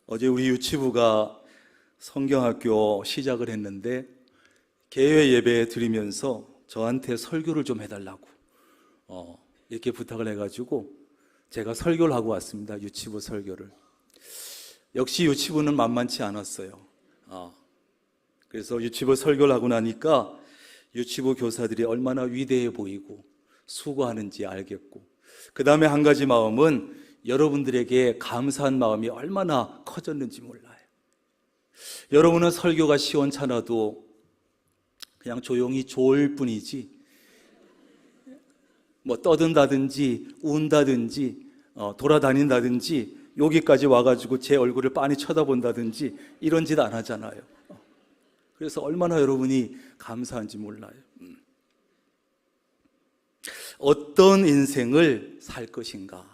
어제 우리 유치부가 성경학교 시작을 했는데 개회 예배 드리면서 저한테 설교를 좀 해달라고 이렇게 부탁을 해가지고 제가 설교를 하고 왔습니다. 유치부 설교를. 역시 유치부는 만만치 않았어요. 그래서 유치부 설교를 하고 나니까 유치부 교사들이 얼마나 위대해 보이고 수고하는지 알겠고, 그 다음에 한 가지 마음은 여러분들에게 감사한 마음이 얼마나 커졌는지 몰라요. 여러분은 설교가 시원찮아도 그냥 조용히 좋을 뿐이지, 뭐 떠든다든지 운다든지 돌아다닌다든지 여기까지 와가지고 제 얼굴을 빤히 쳐다본다든지 이런 짓 안 하잖아요. 그래서 얼마나 여러분이 감사한지 몰라요. 어떤 인생을 살 것인가?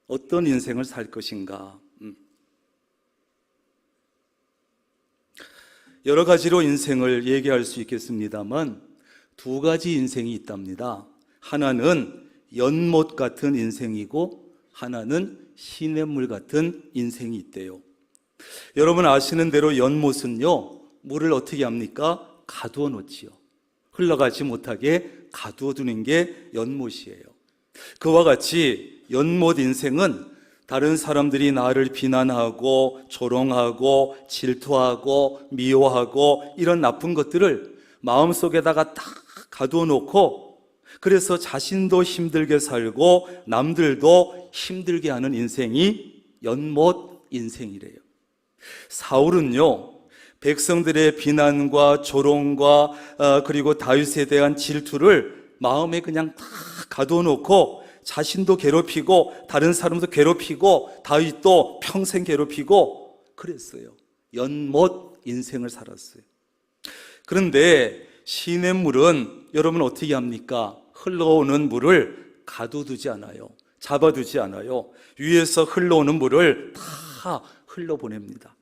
어떤 인생을 살 것인가? 여러 가지로 인생을 얘기할 수 있겠습니다만 두 가지 인생이 있답니다. 하나는 연못 같은 인생이고 하나는 시냇물 같은 인생이 있대요. 여러분 아시는 대로 연못은요, 물을 어떻게 합니까? 가두어 놓지요. 흘러가지 못하게 가두어 두는 게 연못이에요. 그와 같이 연못 인생은 다른 사람들이 나를 비난하고 조롱하고 질투하고 미워하고 이런 나쁜 것들을 마음속에다가 딱 가두어 놓고, 그래서 자신도 힘들게 살고 남들도 힘들게 하는 인생이 연못 인생이래요. 사울은요, 백성들의 비난과 조롱과 그리고 다윗에 대한 질투를 마음에 그냥 다 가두어 놓고 자신도 괴롭히고 다른 사람도 괴롭히고 다윗도 평생 괴롭히고 그랬어요. 연못 인생을 살았어요. 그런데 시냇물은 여러분 어떻게 합니까? 흘러오는 물을 가둬두지 않아요. 잡아두지 않아요. 위에서 흘러오는 물을 다 흘러보냅니다.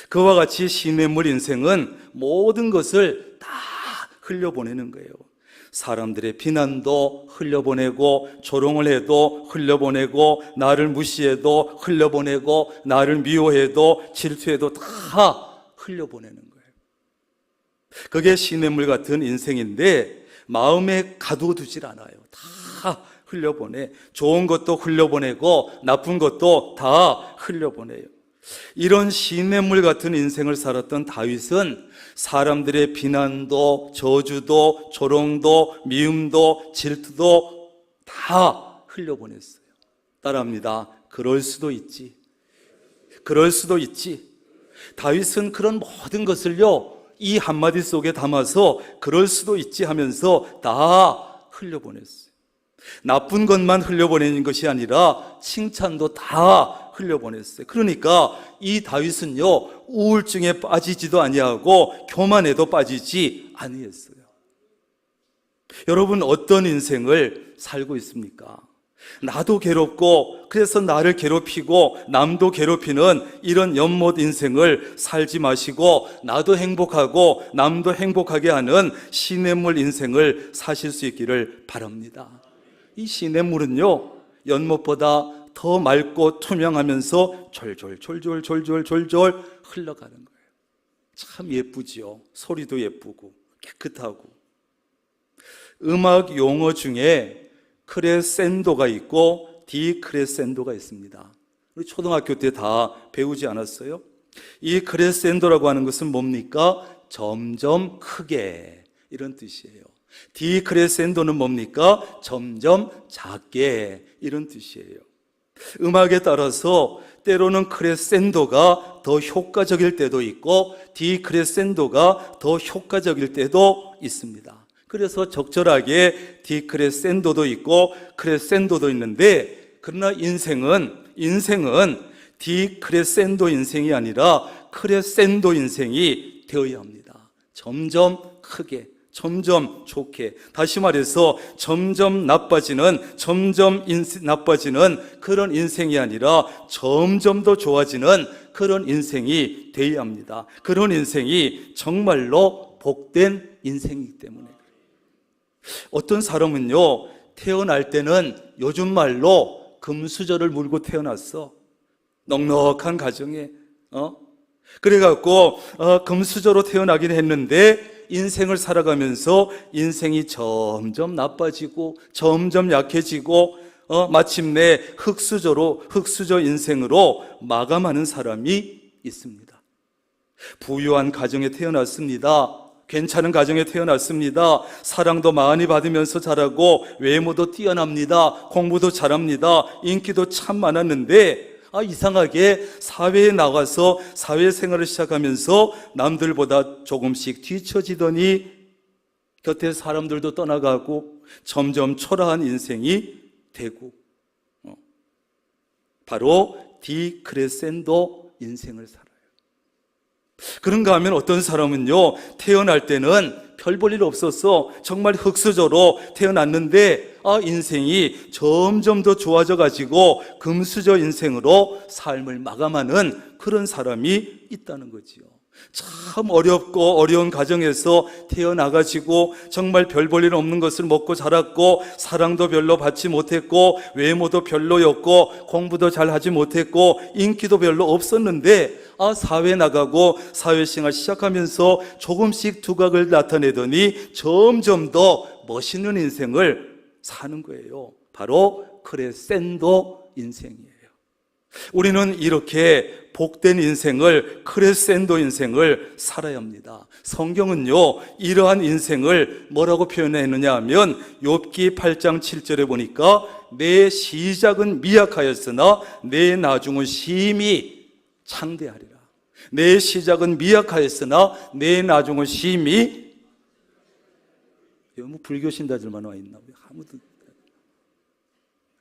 그와 같이 시냇물 인생은 모든 것을 다 흘려보내는 거예요. 사람들의 비난도 흘려보내고, 조롱을 해도 흘려보내고, 나를 무시해도 흘려보내고, 나를 미워해도 질투해도 다 흘려보내는 거예요. 그게 시냇물 같은 인생인데 마음에 가둬두질 않아요. 다 흘려보내. 좋은 것도 흘려보내고 나쁜 것도 다 흘려보내요. 이런 시냇물 같은 인생을 살았던 다윗은 사람들의 비난도 저주도 조롱도 미움도 질투도 다 흘려보냈어요. 따라합니다. 그럴 수도 있지. 그럴 수도 있지. 다윗은 그런 모든 것을요, 이 한마디 속에 담아서 그럴 수도 있지 하면서 다 흘려보냈어요. 나쁜 것만 흘려보내는 것이 아니라 칭찬도 다 흘려보냈어요. 그러니까 이 다윗은요, 우울증에 빠지지도 아니하고 교만에도 빠지지 아니했어요. 여러분 어떤 인생을 살고 있습니까? 나도 괴롭고 그래서 나를 괴롭히고 남도 괴롭히는 이런 연못 인생을 살지 마시고 나도 행복하고 남도 행복하게 하는 시냇물 인생을 사실 수 있기를 바랍니다. 이 시냇물은요, 연못보다 더 맑고 투명하면서 졸졸 흘러가는 거예요. 참 예쁘지요. 소리도 예쁘고 깨끗하고. 음악 용어 중에 크레센도가 있고 디크레센도가 있습니다. 우리 초등학교 때 다 배우지 않았어요? 이 크레센도라고 하는 것은 뭡니까? 점점 크게, 이런 뜻이에요. 디크레센도는 뭡니까? 점점 작게, 이런 뜻이에요. 음악에 따라서 때로는 크레센도가 더 효과적일 때도 있고 디크레센도가 더 효과적일 때도 있습니다. 그래서 적절하게 디크레센도도 있고 크레센도도 있는데, 그러나 인생은 디크레센도 인생이 아니라 크레센도 인생이 되어야 합니다. 점점 크게, 점점 좋게, 다시 말해서 점점 나빠지는 그런 인생이 아니라 점점 더 좋아지는 그런 인생이 되어야 합니다. 그런 인생이 정말로 복된 인생이기 때문에. 어떤 사람은요, 태어날 때는 요즘 말로 금수저를 물고 태어났어. 넉넉한 가정에 그래갖고 금수저로 태어나긴 했는데 인생을 살아가면서 인생이 점점 나빠지고 점점 약해지고 마침내 흙수저 인생으로 마감하는 사람이 있습니다. 부유한 가정에 태어났습니다. 괜찮은 가정에 태어났습니다. 사랑도 많이 받으면서 자라고 외모도 뛰어납니다. 공부도 잘합니다. 인기도 참 많았는데 이상하게 사회에 나가서 사회생활을 시작하면서 남들보다 조금씩 뒤처지더니 곁에 사람들도 떠나가고 점점 초라한 인생이 되고 바로 디크레센도 인생을 살아요. 그런가 하면 어떤 사람은요, 태어날 때는 별 볼 일 없었어. 정말 흙수저로 태어났는데 인생이 점점 더 좋아져 가지고 금수저 인생으로 삶을 마감하는 그런 사람이 있다는 거지요. 참 어렵고 어려운 가정에서 태어나가지고 정말 별 볼 일 없는 것을 먹고 자랐고 사랑도 별로 받지 못했고 외모도 별로였고 공부도 잘 하지 못했고 인기도 별로 없었는데 사회 나가고 사회생활 시작하면서 조금씩 두각을 나타내더니 점점 더 멋있는 인생을 사는 거예요. 바로 크레센도 인생이에요. 우리는 이렇게 복된 인생을, 크레센도 인생을 살아야 합니다. 성경은요, 이러한 인생을 뭐라고 표현했느냐 하면 욥기 8장 7절에 보니까 내 시작은 미약하였으나 내 나중은 심히 창대하리라. 내 시작은 미약하였으나 내 나중은 심히, 뭐 불교 신자들만 와 있나? 아무도.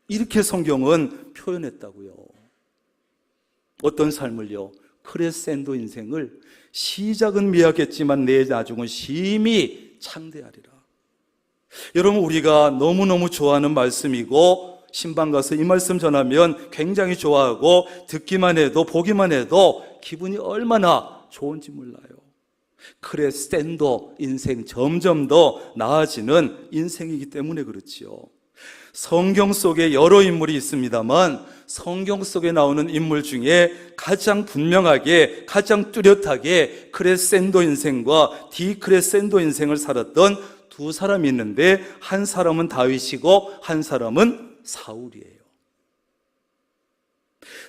이렇게 성경은 표현했다고요. 어떤 삶을요? 크레센도 인생을 시작은 미약했지만 내 나중은 심히 창대하리라. 여러분, 우리가 너무너무 좋아하는 말씀이고 신방 가서 이 말씀 전하면 굉장히 좋아하고 듣기만 해도 보기만 해도 기분이 얼마나 좋은지 몰라요. 크레센도 인생, 점점 더 나아지는 인생이기 때문에 그렇지요. 성경 속에 여러 인물이 있습니다만 성경 속에 나오는 인물 중에 가장 분명하게, 가장 뚜렷하게 크레센도 인생과 디크레센도 인생을 살았던 두 사람이 있는데 한 사람은 다윗이고 한 사람은 사울이에요.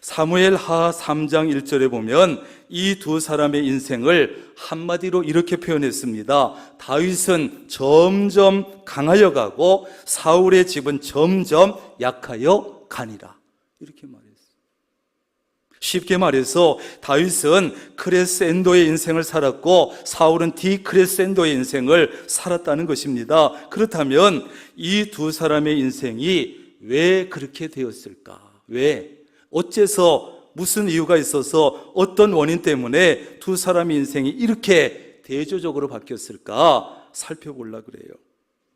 사무엘하 3장 1절에 보면 이 두 사람의 인생을 한마디로 이렇게 표현했습니다. 다윗은 점점 강하여 가고 사울의 집은 점점 약하여 가니라. 이렇게 말했어요. 쉽게 말해서 다윗은 크레센도의 인생을 살았고 사울은 디크레센도의 인생을 살았다는 것입니다. 그렇다면 이 두 사람의 인생이 왜 그렇게 되었을까? 왜? 어째서, 무슨 이유가 있어서, 어떤 원인 때문에 두 사람의 인생이 이렇게 대조적으로 바뀌었을까 살펴보려고 그래요.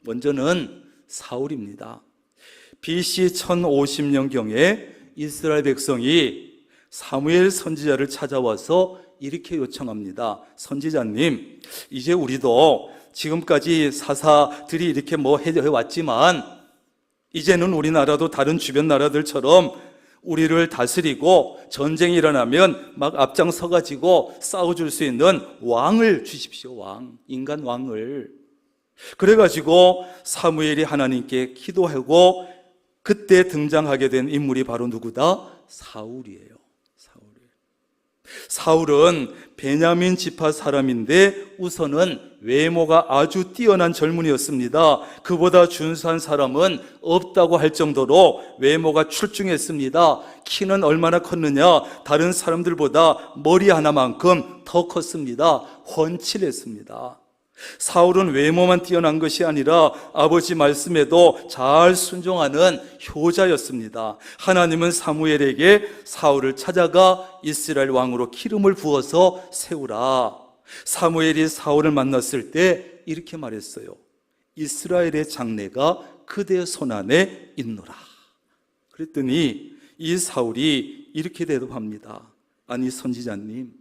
먼저는 사울입니다. BC 1050년경에 이스라엘 백성이 사무엘 선지자를 찾아와서 이렇게 요청합니다. 선지자님, 이제 우리도 지금까지 사사들이 이렇게 해왔지만 이제는 우리나라도 다른 주변 나라들처럼 우리를 다스리고 전쟁이 일어나면 막 앞장서가지고 싸워줄 수 있는 왕을 주십시오. 왕, 인간 왕을. 그래가지고 사무엘이 하나님께 기도하고 그때 등장하게 된 인물이 바로 누구다? 사울이에요. 사울은 베냐민 지파 사람인데 우선은 외모가 아주 뛰어난 젊은이였습니다. 그보다 준수한 사람은 없다고 할 정도로 외모가 출중했습니다. 키는 얼마나 컸느냐? 다른 사람들보다 머리 하나만큼 더 컸습니다. 훤칠했습니다. 사울은 외모만 뛰어난 것이 아니라 아버지 말씀에도 잘 순종하는 효자였습니다. 하나님은 사무엘에게 사울을 찾아가 이스라엘 왕으로 기름을 부어서 세우라. 사무엘이 사울을 만났을 때 이렇게 말했어요. 이스라엘의 장래가 그대 손안에 있노라. 그랬더니 이 사울이 이렇게 대답합니다. 아니 선지자님,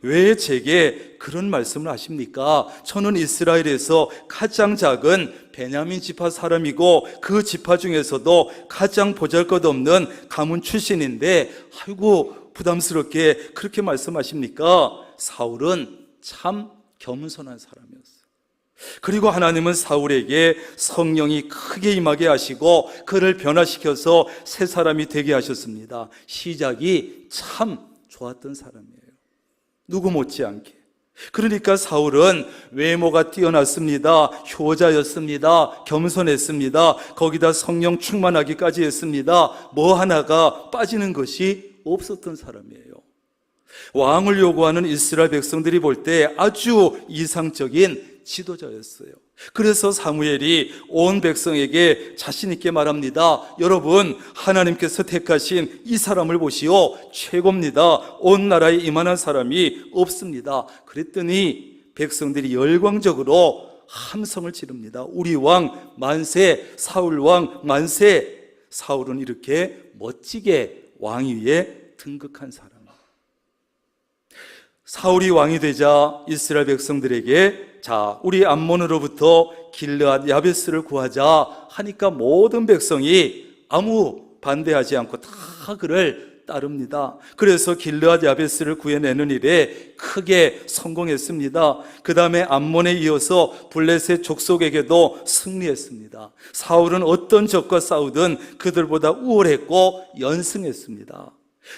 왜 제게 그런 말씀을 하십니까? 저는 이스라엘에서 가장 작은 베냐민 지파 사람이고 그 지파 중에서도 가장 보잘것없는 가문 출신인데 아이고 부담스럽게 그렇게 말씀하십니까? 사울은 참 겸손한 사람이었어요. 그리고 하나님은 사울에게 성령이 크게 임하게 하시고 그를 변화시켜서 새 사람이 되게 하셨습니다. 시작이 참 좋았던 사람이에요. 누구 못지않게. 그러니까 사울은 외모가 뛰어났습니다. 효자였습니다. 겸손했습니다. 거기다 성령 충만하기까지 했습니다. 뭐 하나가 빠지는 것이 없었던 사람이에요. 왕을 요구하는 이스라엘 백성들이 볼 때 아주 이상적인 지도자였어요. 그래서 사무엘이 온 백성에게 자신 있게 말합니다. 여러분, 하나님께서 택하신 이 사람을 보시오. 최고입니다. 온 나라에 이만한 사람이 없습니다. 그랬더니 백성들이 열광적으로 함성을 지릅니다. 우리 왕 만세, 사울 왕 만세. 사울은 이렇게 멋지게 왕위에 등극한 사람. 사울이 왕이 되자 이스라엘 백성들에게 자, 우리 암몬으로부터 길르앗 야베스를 구하자 하니까 모든 백성이 아무 반대하지 않고 다 그를 따릅니다. 그래서 길르앗 야베스를 구해내는 일에 크게 성공했습니다. 그 다음에 암몬에 이어서 블레셋 족속에게도 승리했습니다. 사울은 어떤 적과 싸우든 그들보다 우월했고 연승했습니다.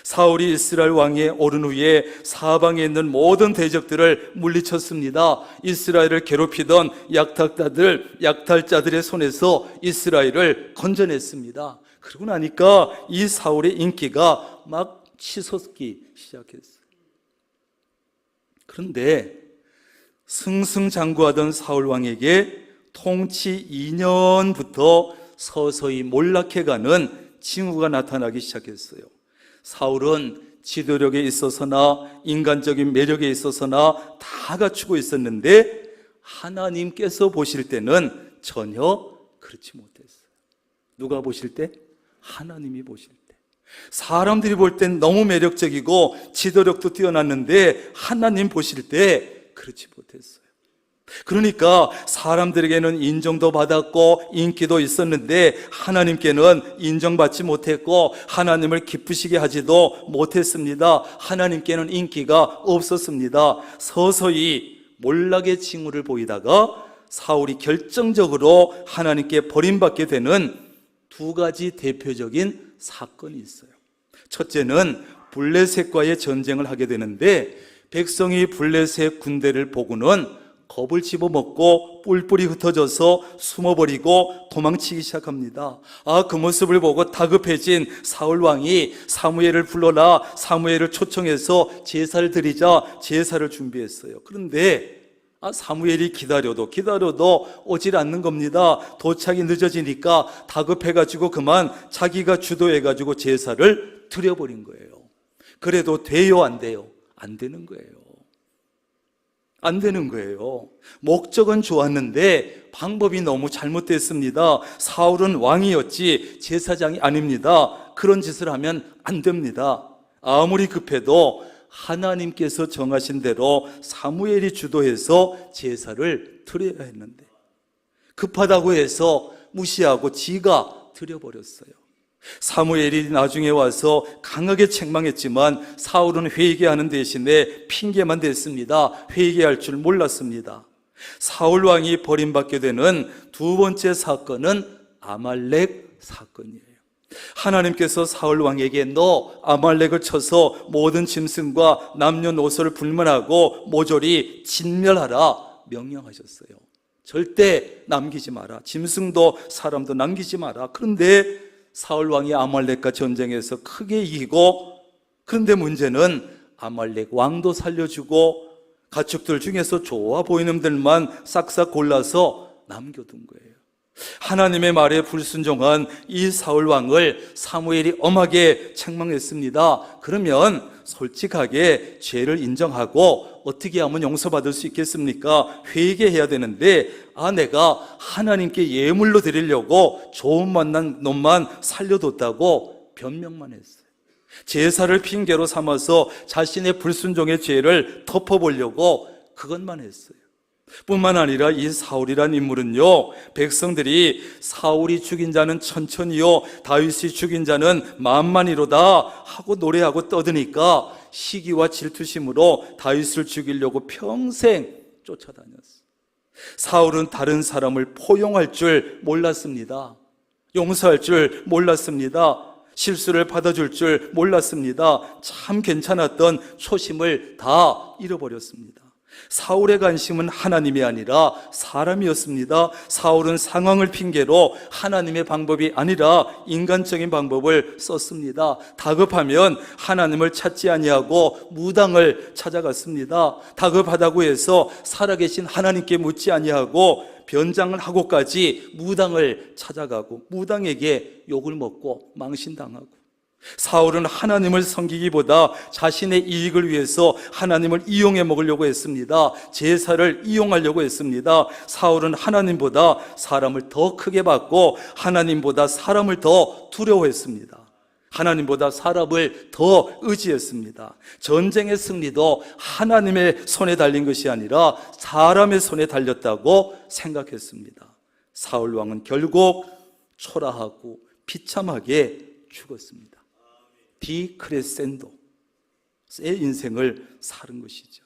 사울이 이스라엘 왕위에 오른 후에 사방에 있는 모든 대적들을 물리쳤습니다. 이스라엘을 괴롭히던 약탈자들의 손에서 이스라엘을 건져냈습니다. 그러고 나니까 이 사울의 인기가 막 치솟기 시작했어요. 그런데 승승장구하던 사울 왕에게 통치 2년부터 서서히 몰락해가는 징후가 나타나기 시작했어요. 사울은 지도력에 있어서나 인간적인 매력에 있어서나 다 갖추고 있었는데 하나님께서 보실 때는 전혀 그렇지 못했어요. 누가 보실 때? 하나님이 보실 때. 사람들이 볼 땐 너무 매력적이고 지도력도 뛰어났는데 하나님 보실 때 그렇지 못했어요. 그러니까 사람들에게는 인정도 받았고 인기도 있었는데 하나님께는 인정받지 못했고 하나님을 기쁘시게 하지도 못했습니다. 하나님께는 인기가 없었습니다. 서서히 몰락의 징후를 보이다가 사울이 결정적으로 하나님께 버림받게 되는 두 가지 대표적인 사건이 있어요. 첫째는 블레셋과의 전쟁을 하게 되는데 백성이 블레셋 군대를 보고는 겁을 집어먹고 뿔뿔이 흩어져서 숨어버리고 도망치기 시작합니다. 그 모습을 보고 다급해진 사울 왕이 사무엘을 불러라, 사무엘을 초청해서 제사를 드리자 제사를 준비했어요. 그런데 사무엘이 기다려도 오질 않는 겁니다. 도착이 늦어지니까 다급해가지고 그만 자기가 주도해가지고 제사를 드려버린 거예요. 그래도 돼요, 안 돼요? 안 되는 거예요. 안 되는 거예요. 목적은 좋았는데 방법이 너무 잘못됐습니다. 사울은 왕이었지 제사장이 아닙니다. 그런 짓을 하면 안 됩니다. 아무리 급해도 하나님께서 정하신 대로 사무엘이 주도해서 제사를 드려야 했는데 급하다고 해서 무시하고 지가 드려버렸어요. 사무엘이 나중에 와서 강하게 책망했지만 사울은 회개하는 대신에 핑계만 댔습니다. 회개할 줄 몰랐습니다. 사울 왕이 버림받게 되는 두 번째 사건은 아말렉 사건이에요. 하나님께서 사울 왕에게 너 아말렉을 쳐서 모든 짐승과 남녀노소를 불문하고 모조리 진멸하라 명령하셨어요. 절대 남기지 마라. 짐승도 사람도 남기지 마라. 그런데 사울 왕이 아말렉과 전쟁에서 크게 이기고, 그런데 문제는 아말렉 왕도 살려주고 가축들 중에서 좋아 보이는 들만 싹싹 골라서 남겨둔 거예요. 하나님의 말에 불순종한 이 사울 왕을 사무엘이 엄하게 책망했습니다. 그러면 솔직하게 죄를 인정하고 어떻게 하면 용서받을 수 있겠습니까? 회개해야 되는데 내가 하나님께 예물로 드리려고 좋은 만난 놈만 살려뒀다고 변명만 했어요. 제사를 핑계로 삼아서 자신의 불순종의 죄를 덮어보려고 그것만 했어요. 뿐만 아니라 이 사울이란 인물은요, 백성들이 사울이 죽인 자는 천천히요, 다윗이 죽인 자는 만만이로다 하고 노래하고 떠드니까 시기와 질투심으로 다윗을 죽이려고 평생 쫓아다녔어. 사울은 다른 사람을 포용할 줄 몰랐습니다. 용서할 줄 몰랐습니다. 실수를 받아줄 줄 몰랐습니다. 참 괜찮았던 초심을 다 잃어버렸습니다. 사울의 관심은 하나님이 아니라 사람이었습니다. 사울은 상황을 핑계로 하나님의 방법이 아니라 인간적인 방법을 썼습니다. 다급하면 하나님을 찾지 아니하고 무당을 찾아갔습니다. 다급하다고 해서 살아계신 하나님께 묻지 아니하고 변장을 하고까지 무당을 찾아가고 무당에게 욕을 먹고 망신당하고, 사울은 하나님을 섬기기보다 자신의 이익을 위해서 하나님을 이용해 먹으려고 했습니다. 제사를 이용하려고 했습니다. 사울은 하나님보다 사람을 더 크게 받고 하나님보다 사람을 더 두려워했습니다. 하나님보다 사람을 더 의지했습니다. 전쟁의 승리도 하나님의 손에 달린 것이 아니라 사람의 손에 달렸다고 생각했습니다. 사울 왕은 결국 초라하고 비참하게 죽었습니다. 디크레센도의 인생을 사는 것이죠.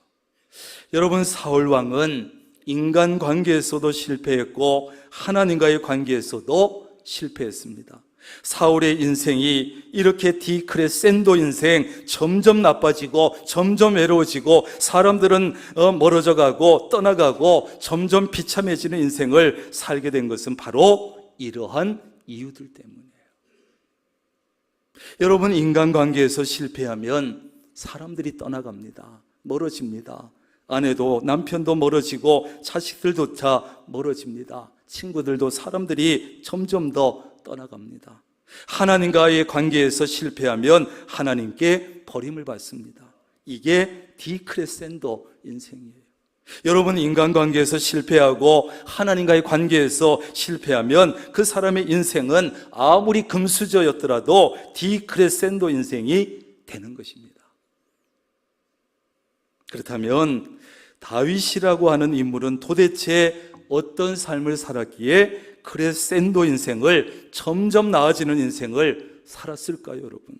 여러분, 사울 왕은 인간관계에서도 실패했고 하나님과의 관계에서도 실패했습니다. 사울의 인생이 이렇게 디크레센도 인생, 점점 나빠지고 점점 외로워지고 사람들은 멀어져 가고 떠나가고 점점 비참해지는 인생을 살게 된 것은 바로 이러한 이유들 때문이에요. 여러분, 인간관계에서 실패하면 사람들이 떠나갑니다. 멀어집니다. 아내도 남편도 멀어지고 자식들조차 멀어집니다. 친구들도 사람들이 점점 더 떠나갑니다. 하나님과의 관계에서 실패하면 하나님께 버림을 받습니다. 이게 디크레센도 인생이에요. 여러분, 인간관계에서 실패하고 하나님과의 관계에서 실패하면 그 사람의 인생은 아무리 금수저였더라도 디크레센도 인생이 되는 것입니다. 그렇다면 다윗이라고 하는 인물은 도대체 어떤 삶을 살았기에 크레센도 인생을, 점점 나아지는 인생을 살았을까요, 여러분?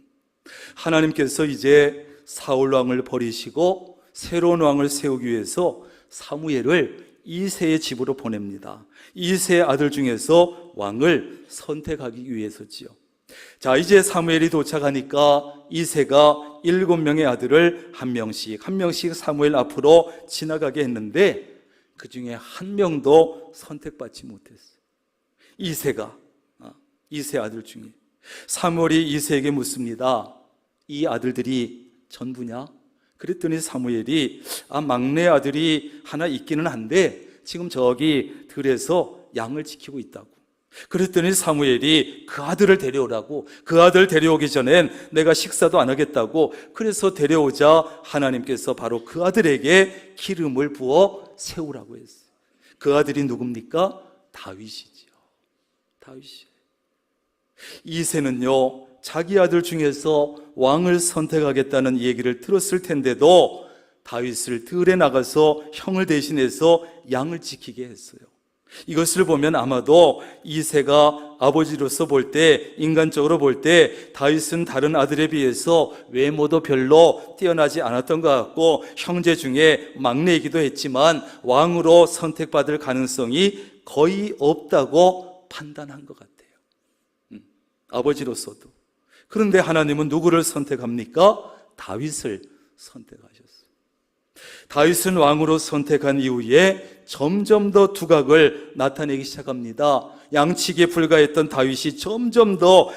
하나님께서 이제 사울 왕을 버리시고 새로운 왕을 세우기 위해서 사무엘을 이새의 집으로 보냅니다. 이새의 아들 중에서 왕을 선택하기 위해서지요. 자, 이제 사무엘이 도착하니까 이새가 7명의 아들을 한 명씩 사무엘 앞으로 지나가게 했는데 그 중에 한 명도 선택받지 못했어요. 이새 아들 중에 사무엘이 이새에게 묻습니다. 이 아들들이 전부냐? 그랬더니 사무엘이 막내 아들이 하나 있기는 한데 지금 저기 들에서 양을 지키고 있다고. 그랬더니 사무엘이 그 아들을 데려오라고, 그 아들 데려오기 전엔 내가 식사도 안 하겠다고. 그래서 데려오자 하나님께서 바로 그 아들에게 기름을 부어 세우라고 했어요. 그 아들이 누굽니까? 다윗이지요. 다윗이. 이새는요, 자기 아들 중에서 왕을 선택하겠다는 얘기를 들었을 텐데도 다윗을 들에 나가서 형을 대신해서 양을 지키게 했어요. 이것을 보면 아마도 이새가 아버지로서 볼 때, 인간적으로 볼 때 다윗은 다른 아들에 비해서 외모도 별로 뛰어나지 않았던 것 같고 형제 중에 막내이기도 했지만 왕으로 선택받을 가능성이 거의 없다고 판단한 것 같아요. 아버지로서도. 그런데 하나님은 누구를 선택합니까? 다윗을 선택하셨어요. 다윗은 왕으로 선택한 이후에 점점 더 두각을 나타내기 시작합니다. 양치기에 불과했던 다윗이 점점 더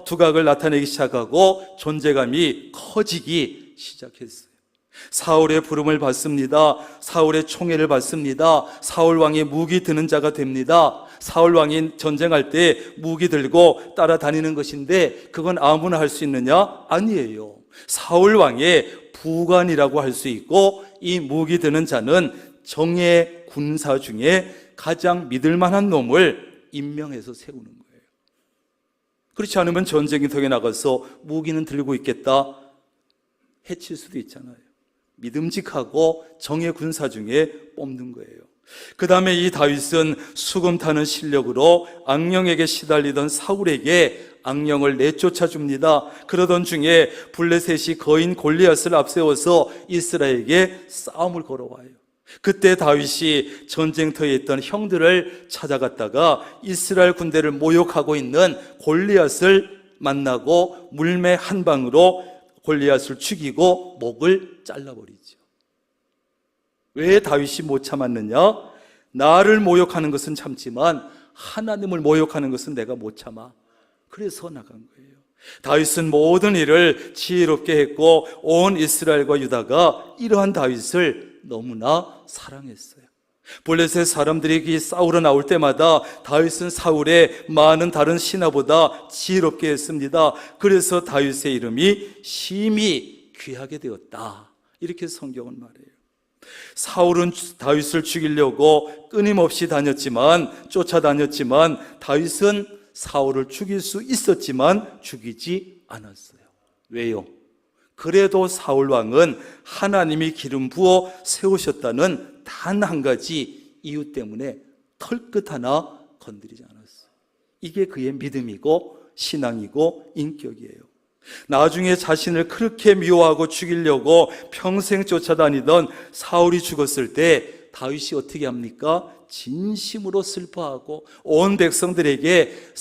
두각을 나타내기 시작하고 존재감이 커지기 시작했어요. 사울의 부름을 받습니다. 사울의 총애를 받습니다. 사울 왕의 무기 드는 자가 됩니다. 사울 왕이 전쟁할 때 무기 들고 따라다니는 것인데 그건 아무나 할 수 있느냐? 아니에요. 사울 왕의 부관이라고 할 수 있고 이 무기 드는 자는 정예 군사 중에 가장 믿을 만한 놈을 임명해서 세우는 거예요. 그렇지 않으면 전쟁터에 나가서 무기는 들고 있겠다, 해칠 수도 있잖아요. 믿음직하고 정예 군사 중에 뽑는 거예요. 그 다음에 이 다윗은 수금 타는 실력으로 악령에게 시달리던 사울에게 악령을 내쫓아 줍니다. 그러던 중에 블레셋이 거인 골리앗을 앞세워서 이스라엘에게 싸움을 걸어와요. 그때 다윗이 전쟁터에 있던 형들을 찾아갔다가 이스라엘 군대를 모욕하고 있는 골리앗을 만나고 물매 한 방으로 골리앗을 죽이고 목을 잘라버리죠. 왜 다윗이 못 참았느냐? 나를 모욕하는 것은 참지만 하나님을 모욕하는 것은 내가 못 참아. 그래서 나간 거예요. 다윗은 모든 일을 지혜롭게 했고 온 이스라엘과 유다가 이러한 다윗을 너무나 사랑했어요. 블레셋 사람들이 싸우러 나올 때마다 다윗은 사울의 많은 다른 신하보다 지혜롭게 했습니다. 그래서 다윗의 이름이 심히 귀하게 되었다. 이렇게 성경은 말해요. 사울은 다윗을 죽이려고 끊임없이 쫓아다녔지만 다윗은 사울을 죽일 수 있었지만 죽이지 않았어요. 왜요? 그래도 사울 왕은 하나님이 기름 부어 세우셨다는 단 한 가지 이유 때문에 털끝 하나 건드리지 않았어요. 이게 그의 믿음이고 신앙이고 인격이에요. 나중에 자신을 그렇게 미워하고 죽이려고 평생 쫓아다니던 사울이 죽었을 때 다윗이 어떻게 합니까? 진심으로 슬퍼하고 온 백성들에게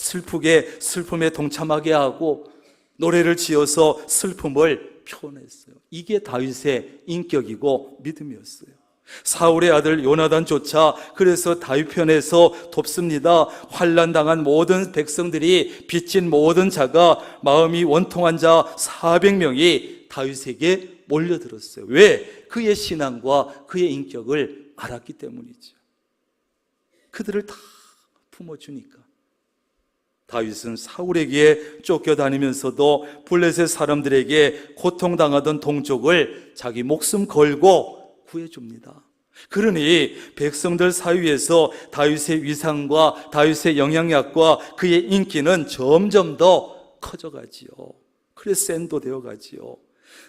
슬픔에 동참하게 하고 노래를 지어서 슬픔을 표현했어요. 이게 다윗의 인격이고 믿음이었어요. 사울의 아들 요나단조차 그래서 다윗 편에서 돕습니다. 환난당한 모든 백성들이 빚진 모든 자가 마음이 원통한 자 400명이 다윗에게 몰려들었어요. 왜? 그의 신앙과 그의 인격을 알았기 때문이죠. 그들을 다 품어주니까. 다윗은 사울에게 쫓겨다니면서도 블레셋 사람들에게 고통당하던 동족을 자기 목숨 걸고 구해줍니다. 그러니 백성들 사이에서 다윗의 위상과 다윗의 영향력과 그의 인기는 점점 더 커져가지요. 크레센도 되어가지요.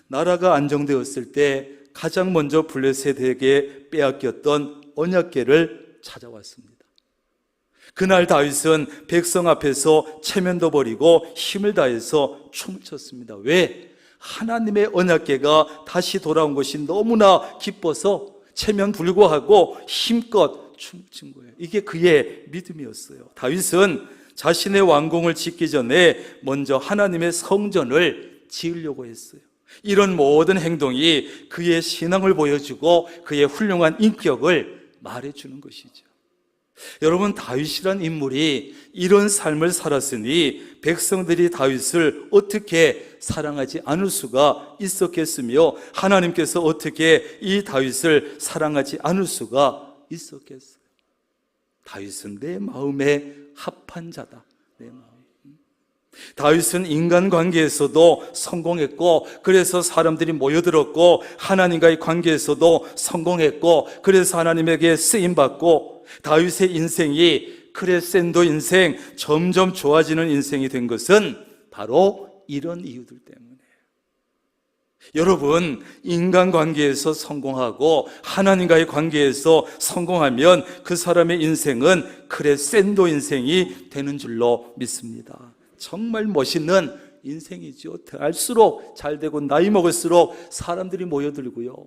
나라가 안정되었을 때 가장 먼저 블레셋에게 빼앗겼던 언약궤를 찾아왔습니다. 그날 다윗은 백성 앞에서 체면도 버리고 힘을 다해서 춤을 췄습니다. 왜? 하나님의 언약궤가 다시 돌아온 것이 너무나 기뻐서 체면 불구하고 힘껏 춤을 춘 거예요. 이게 그의 믿음이었어요. 다윗은 자신의 왕궁을 짓기 전에 먼저 하나님의 성전을 지으려고 했어요. 이런 모든 행동이 그의 신앙을 보여주고 그의 훌륭한 인격을 말해주는 것이죠. 여러분, 다윗이란 인물이 이런 삶을 살았으니 백성들이 다윗을 어떻게 사랑하지 않을 수가 있었겠으며 하나님께서 어떻게 이 다윗을 사랑하지 않을 수가 있었겠어요. 다윗은 내 마음에 합한 자다. 내 마음. 다윗은 인간관계에서도 성공했고 그래서 사람들이 모여들었고 하나님과의 관계에서도 성공했고 그래서 하나님에게 쓰임받고 다윗의 인생이 크레센도 인생, 점점 좋아지는 인생이 된 것은 바로 이런 이유들 때문에. 여러분, 인간관계에서 성공하고 하나님과의 관계에서 성공하면 그 사람의 인생은 크레센도 인생이 되는 줄로 믿습니다. 정말 멋있는 인생이죠. 알수록 잘 되고 나이 먹을수록 사람들이 모여들고요.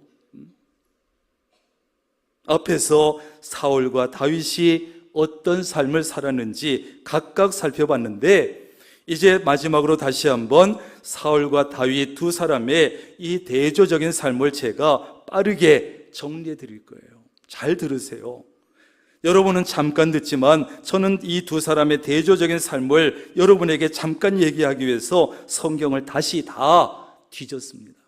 앞에서 사울과 다윗이 어떤 삶을 살았는지 각각 살펴봤는데 이제 마지막으로 다시 한번 사울과 다윗 두 사람의 이 대조적인 삶을 제가 빠르게 정리해 드릴 거예요. 잘 들으세요. 여러분은 잠깐 듣지만 저는 이 두 사람의 대조적인 삶을 여러분에게 잠깐 얘기하기 위해서 성경을 다시 다 뒤졌습니다.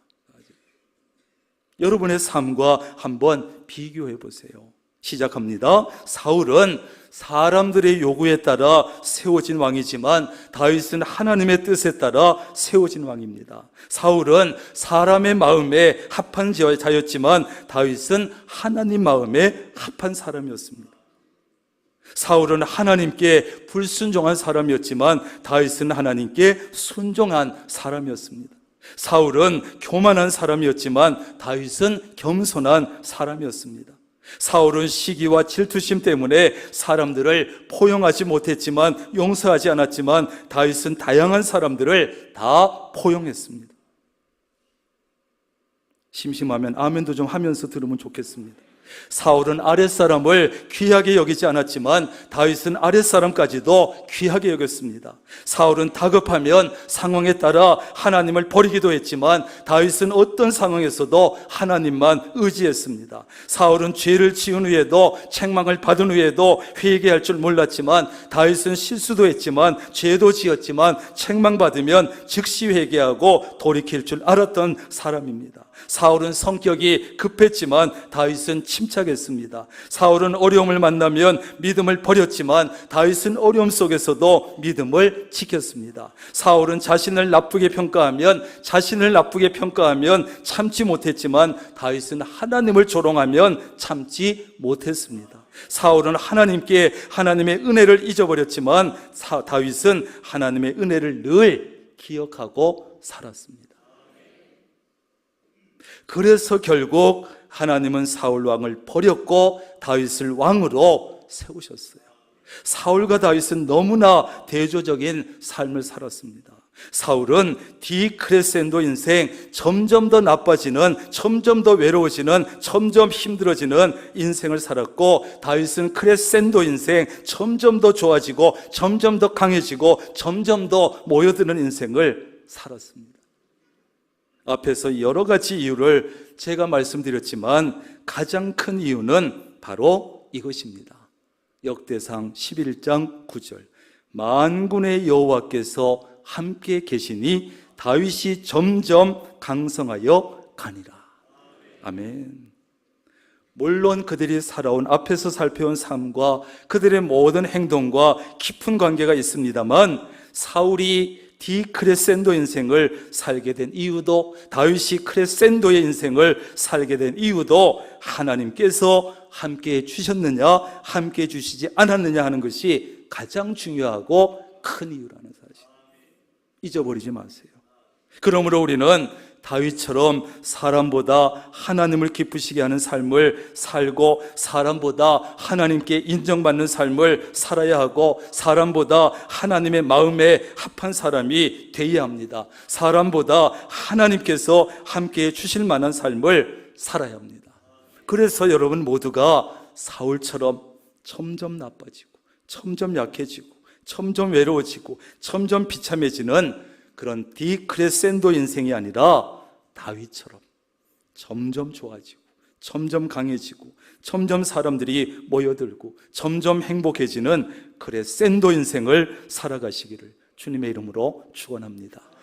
여러분의 삶과 한번 비교해 보세요. 시작합니다. 사울은 사람들의 요구에 따라 세워진 왕이지만 다윗은 하나님의 뜻에 따라 세워진 왕입니다. 사울은 사람의 마음에 합한 자였지만 다윗은 하나님 마음에 합한 사람이었습니다. 사울은 하나님께 불순종한 사람이었지만 다윗은 하나님께 순종한 사람이었습니다. 사울은 교만한 사람이었지만 다윗은 겸손한 사람이었습니다. 사울은 시기와 질투심 때문에 사람들을 포용하지 못했지만, 용서하지 않았지만, 다윗은 다양한 사람들을 다 포용했습니다. 심심하면 아멘도 좀 하면서 들으면 좋겠습니다. 사울은 아랫사람을 귀하게 여기지 않았지만 다윗은 아랫사람까지도 귀하게 여겼습니다. 사울은 다급하면 상황에 따라 하나님을 버리기도 했지만 다윗은 어떤 상황에서도 하나님만 의지했습니다. 사울은 죄를 지은 후에도, 책망을 받은 후에도 회개할 줄 몰랐지만 다윗은 실수도 했지만, 죄도 지었지만 책망받으면 즉시 회개하고 돌이킬 줄 알았던 사람입니다. 사울은 성격이 급했지만 다윗은 침착했습니다. 사울은 어려움을 만나면 믿음을 버렸지만 다윗은 어려움 속에서도 믿음을 지켰습니다. 사울은 자신을 나쁘게 평가하면 참지 못했지만 다윗은 하나님을 조롱하면 참지 못했습니다. 사울은 하나님의 은혜를 잊어버렸지만 다윗은 하나님의 은혜를 늘 기억하고 살았습니다. 그래서 결국 하나님은 사울 왕을 버렸고 다윗을 왕으로 세우셨어요. 사울과 다윗은 너무나 대조적인 삶을 살았습니다. 사울은 디크레센도 인생, 점점 더 나빠지는, 점점 더 외로워지는, 점점 힘들어지는 인생을 살았고, 다윗은 크레센도 인생, 점점 더 좋아지고 점점 더 강해지고 점점 더 모여드는 인생을 살았습니다. 앞에서 여러 가지 이유를 제가 말씀드렸지만 가장 큰 이유는 바로 이것입니다. 역대상 11장 9절, 만군의 여호와께서 함께 계시니 다윗이 점점 강성하여 가니라. 아멘. 물론 그들이 살아온, 앞에서 살펴온 삶과 그들의 모든 행동과 깊은 관계가 있습니다만, 사울이 디크레센도 인생을 살게 된 이유도, 다윗이 크레센도의 인생을 살게 된 이유도 하나님께서 함께 해주셨느냐, 함께 해주시지 않았느냐 하는 것이 가장 중요하고 큰 이유라는 사실 잊어버리지 마세요. 그러므로 우리는 다윗처럼 사람보다 하나님을 기쁘시게 하는 삶을 살고, 사람보다 하나님께 인정받는 삶을 살아야 하고, 사람보다 하나님의 마음에 합한 사람이 되어야 합니다. 사람보다 하나님께서 함께 주실 만한 삶을 살아야 합니다. 그래서 여러분 모두가 사울처럼 점점 나빠지고, 점점 약해지고, 점점 외로워지고, 점점 비참해지는 그런 디크레센도 인생이 아니라 다윗처럼 점점 좋아지고, 점점 강해지고, 점점 사람들이 모여들고, 점점 행복해지는 크레센도 인생을 살아가시기를 주님의 이름으로 축원합니다.